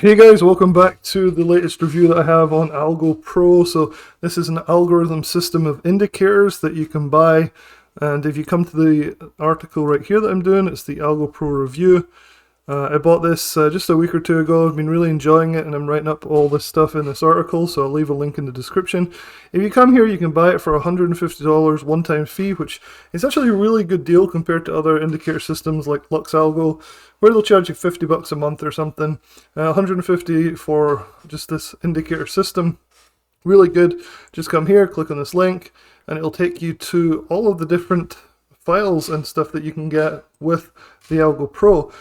Hey guys, welcome back to the latest review that I have on Algo Pro. So this is an algorithm system of indicators that you can buy, and if you come to the article right here that I'm doing, it's the Algo Pro review. I bought this just a week or two ago. I've been really enjoying it, and I'm writing up all this stuff in this article, so I'll leave a link in the description. If you come here, you can buy it for $150 one-time fee, which is actually a really good deal compared to other indicator systems like LuxAlgo, where they'll charge you $50 a month or something. $150 for just this indicator system. Really good. Just come here, click on this link, and it'll take you to all of the different files and stuff that you can get with the Algo Pro.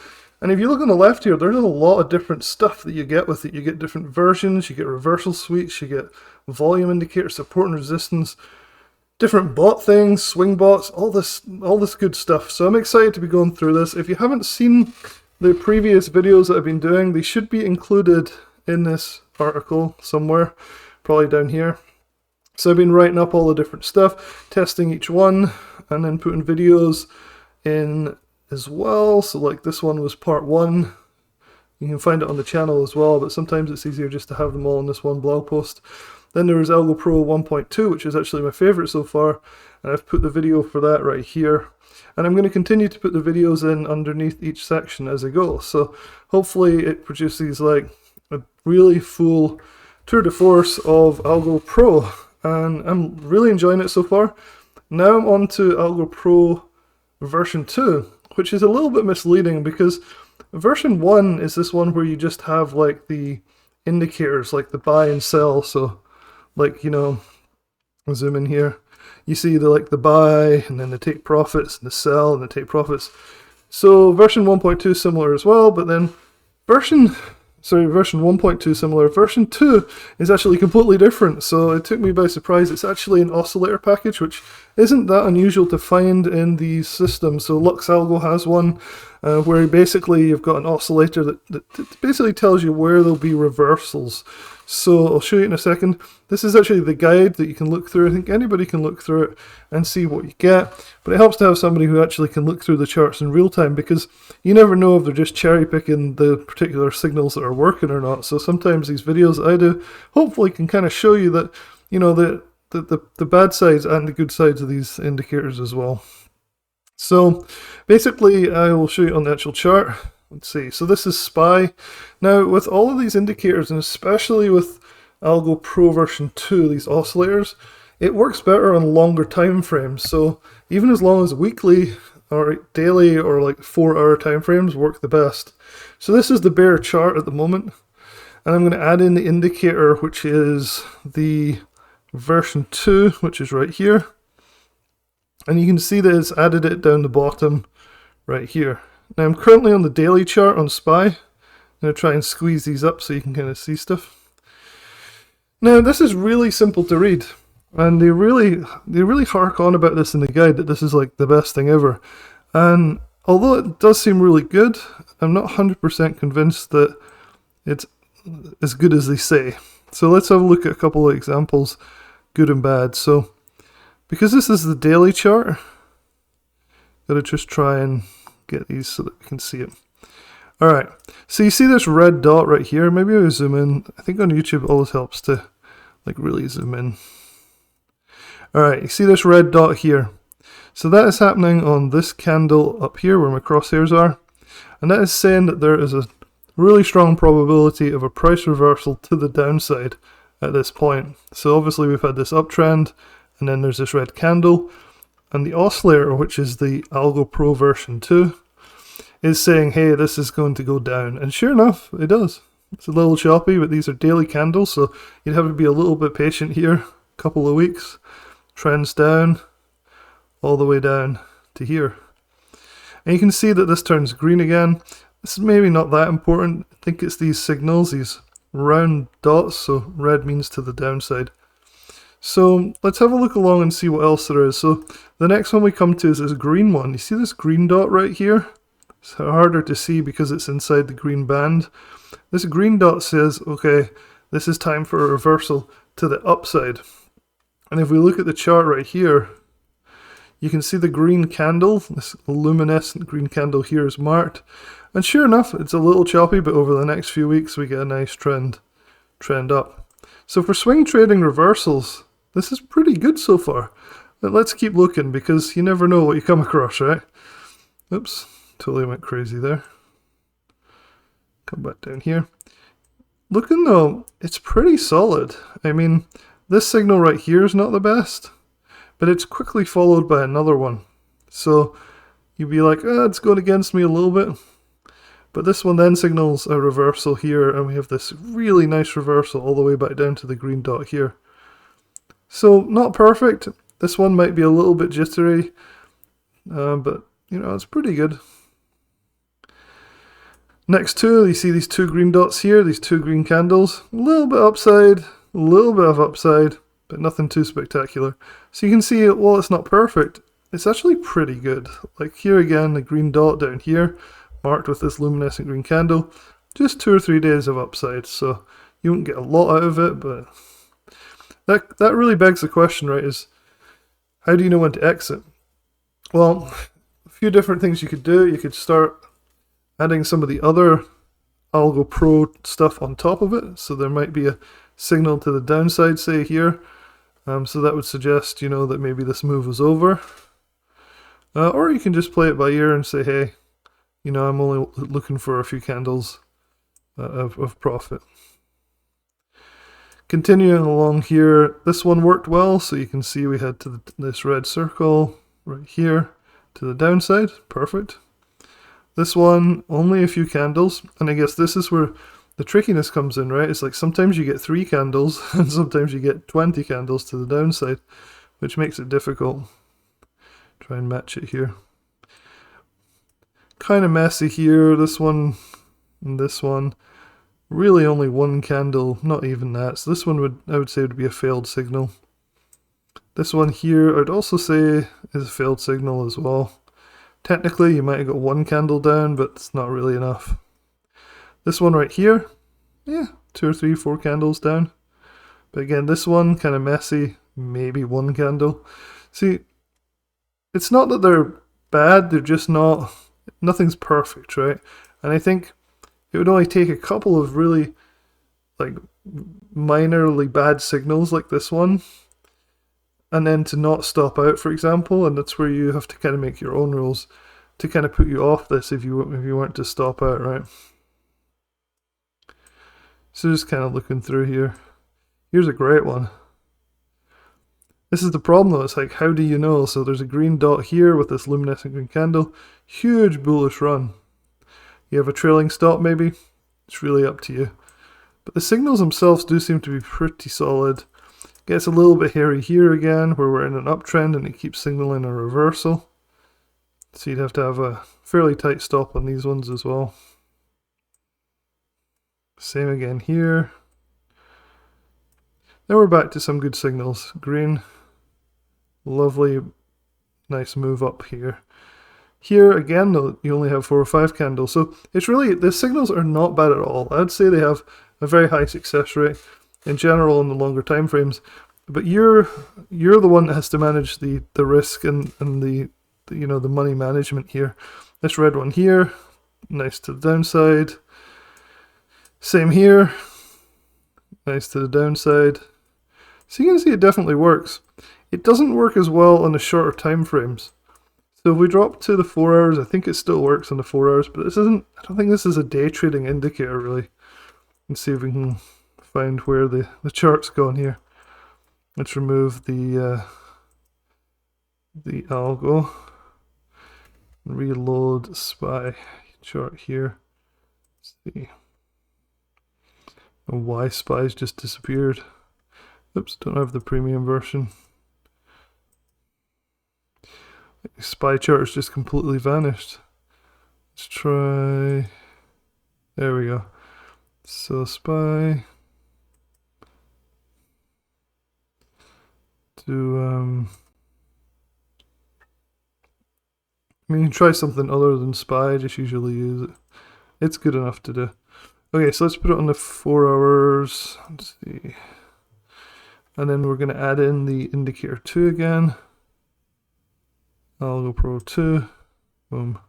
And if you look on the left here, there's a lot of different stuff that you get with it. You get different versions, you get reversal suites, you get volume indicators, support and resistance, different bot things, swing bots, all this good stuff. So I'm excited to be going through this. If you haven't seen the previous videos that I've been doing, they should be included in this article somewhere, probably down here. So I've been writing up all the different stuff, testing each one, and then putting videos in as well. So like this one was part 1. You can find it on the channel as well, but sometimes it's easier just to have them all in this one blog post. Then there was Algo Pro 1.2, which is actually my favorite so far, and I've put the video for that right here. And I'm going to continue to put the videos in underneath each section as I go. So hopefully it produces like a really full tour de force of Algo Pro, and I'm really enjoying it so far. Now I'm on to Algo Pro version 2, which is a little bit misleading because version 1 is this one where you just have like the indicators, like the buy and sell. So like, you know, I'll zoom in here. You see the buy, and then the take profits, and the sell, and the take profits. So version 1.2 is similar as well, but then version 1.2 similar. Version 2 is actually completely different, so it took me by surprise. It's actually an oscillator package, which isn't that unusual to find in these systems. So LuxAlgo has one where basically you've got an oscillator that basically tells you where there'll be reversals. So I'll show you in a second. This is actually the guide that you can look through. I think anybody can look through it and see what you get, but it helps to have somebody who actually can look through the charts in real time, because you never know if they're just cherry picking the particular signals that are working or not. So sometimes these videos that I do hopefully can kind of show you that, you know, the bad sides and the good sides of these indicators as well. So basically I will show you on the actual chart. Let's see, so this is SPY. Now with all of these indicators, and especially with Algo Pro version 2, these oscillators, it works better on longer time frames. So even as long as weekly or daily or like 4-hour time frames work the best. So this is the bare chart at the moment, and I'm going to add in the indicator, which is the version 2, which is right here. And you can see that it's added it down the bottom right here. Now I'm currently on the daily chart on SPY. I'm going to try and squeeze these up so you can kind of see stuff. Now this is really simple to read, and they really hark on about this in the guide, that this is like the best thing ever. And although it does seem really good, I'm not 100% convinced that it's as good as they say. So let's have a look at a couple of examples, good and bad. So because this is the daily chart, gotta just try and get these so that we can see it. Alright, so you see this red dot right here. Maybe I'll zoom in. I think on YouTube it always helps to like really zoom in. Alright, you see this red dot here. So that is happening on this candle up here where my crosshairs are. And that is saying that there is a really strong probability of a price reversal to the downside at this point. So obviously we've had this uptrend, and then there's this red candle. And the oscillator, which is the Algo Pro version 2, is saying, hey, this is going to go down. And sure enough, it does. It's a little choppy, but these are daily candles, so you'd have to be a little bit patient here. A couple of weeks. Trends down, all the way down to here. And you can see that this turns green again. This is maybe not that important. I think it's these signals, these round dots, so red means to the downside. So let's have a look along and see what else there is. So the next one we come to is this green one. You see this green dot right here? It's harder to see because it's inside the green band. This green dot says, okay, this is time for a reversal to the upside. And if we look at the chart right here, you can see the green candle, this luminescent green candle here is marked. And sure enough, it's a little choppy, but over the next few weeks we get a nice trend up. So for swing trading reversals, this is pretty good so far. But let's keep looking because you never know what you come across, right? Oops, totally went crazy there. Come back down here. Looking though, it's pretty solid. I mean, this signal right here is not the best, but it's quickly followed by another one. So you'd be like, it's going against me a little bit. But this one then signals a reversal here, and we have this really nice reversal all the way back down to the green dot here. So not perfect. This one might be a little bit jittery, but you know, it's pretty good. Next two, you see these two green dots here, these two green candles. A little bit upside, a little bit of upside, but nothing too spectacular. So you can see, while it's not perfect, it's actually pretty good. Like here again, the green dot down here, marked with this luminescent green candle. Just 2 or 3 days of upside, so you won't get a lot out of it, but that really begs the question, right, is how do you know when to exit? Well, a few different things you could do. You could start adding some of the other Algo Pro stuff on top of it. So there might be a signal to the downside, say here. So that would suggest, you know, that maybe this move is over. Or you can just play it by ear and say, hey, you know, I'm only looking for a few candles of profit. Continuing along here, this one worked well. So you can see we had to this red circle right here to the downside. Perfect. This one, only a few candles, and I guess this is where the trickiness comes in, right? It's like sometimes you get 3 candles, and sometimes you get 20 candles to the downside, which makes it difficult. Try and match it here. Kind of messy here, this one and this one. Really only 1 candle, not even that. So this one I would say would be a failed signal. This one here, I'd also say is a failed signal as well. Technically, you might have got 1 candle down, but it's not really enough. This one right here, yeah, 2 or 3, 4 candles down. But again, this one, kind of messy, maybe 1 candle. See, it's not that they're bad, they're just not, nothing's perfect, right? And I think it would only take a couple of really, like, minorly bad signals like this one, and then to not stop out, for example, and that's where you have to kind of make your own rules to kind of put you off this if you weren't to stop out, right? So just kind of looking through here. Here's a great one. This is the problem though, it's like, how do you know? So there's a green dot here with this luminescent green candle. Huge bullish run. You have a trailing stop maybe? It's really up to you. But the signals themselves do seem to be pretty solid. Gets a little bit hairy here again, where we're in an uptrend and it keeps signaling a reversal. So you'd have to have a fairly tight stop on these ones as well. Same again here. Now we're back to some good signals. Green, lovely, nice move up here. Here again, though, you only have 4 or 5 candles. So it's really, the signals are not bad at all. I'd say they have a very high success rate in general in the longer time frames, but you're the one that has to manage the risk and the you know, the money management here. This red one here, nice to the downside. Same here, nice to the downside. So you can see it definitely works. It doesn't work as well on the shorter time frames. So if we drop to the 4 hours, I think it still works on the 4 hours, but this isn't, I don't think this is a day trading indicator really. Let's see if we can find where the chart's gone here. Let's remove the algo. Reload SPY chart here. Let's see. And why SPY's just disappeared. Oops, don't have the premium version. SPY chart has just completely vanished. Let's try. There we go. So SPY to I mean, try something other than SPY. Just usually use it. It's good enough to do. Okay, so let's put it on the 4 hours. Let's see. And then we're going to add in the indicator 2 again. Algo Pro 2. Boom.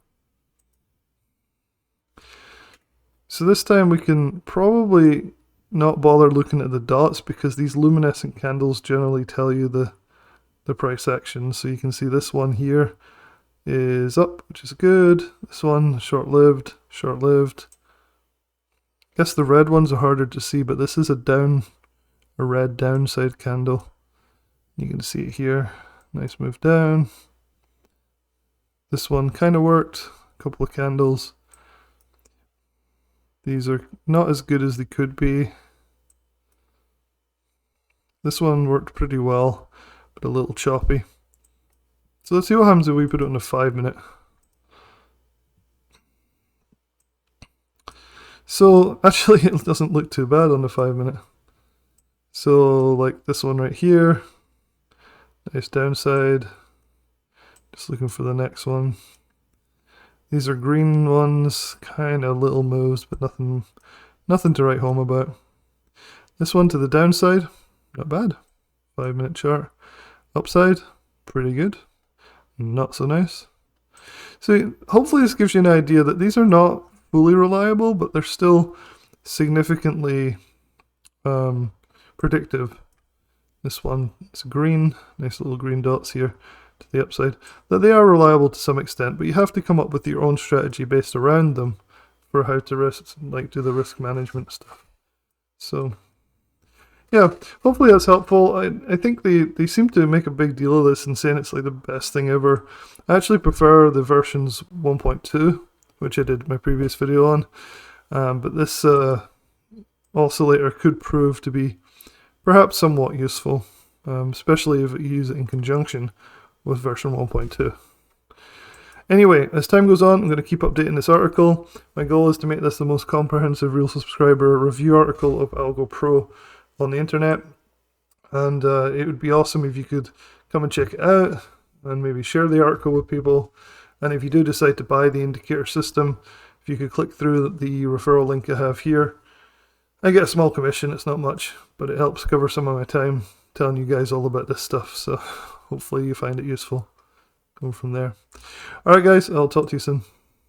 So this time we can probably not bother looking at the dots because these luminescent candles generally tell you the price action. So you can see this one here is up, which is good. This one, short-lived, short-lived. I guess the red ones are harder to see, but this is a red downside candle. You can see it here. Nice move down. This one kind of worked. A couple of candles. These are not as good as they could be. This one worked pretty well, but a little choppy. So let's see what happens if we put it on a 5 minute. So actually it doesn't look too bad on the 5 minute. So like this one right here, nice downside. Just looking for the next one. These are green ones, kind of little moves, but nothing to write home about. This one to the downside, not bad. 5 minute chart. Upside, pretty good. Not so nice. So hopefully this gives you an idea that these are not fully reliable, but they're still significantly predictive. This one is green, nice little green dots here to the upside. That they are reliable to some extent, but you have to come up with your own strategy based around them for how to do the risk management stuff. So yeah, hopefully that's helpful. I think they seem to make a big deal of this and saying it's like the best thing ever. I actually prefer the versions 1.2, which I did my previous video on. But this oscillator could prove to be perhaps somewhat useful, especially if you use it in conjunction with version 1.2. Anyway, as time goes on, I'm going to keep updating this article. My goal is to make this the most comprehensive real subscriber review article of Algo Pro on the internet, and it would be awesome if you could come and check it out and maybe share the article with people. And if you do decide to buy the indicator system, if you could click through the referral link I have here, I get a small commission. It's not much, but it helps cover some of my time telling you guys all about this stuff, so hopefully you find it useful. Go from there. Alright guys, I'll talk to you soon.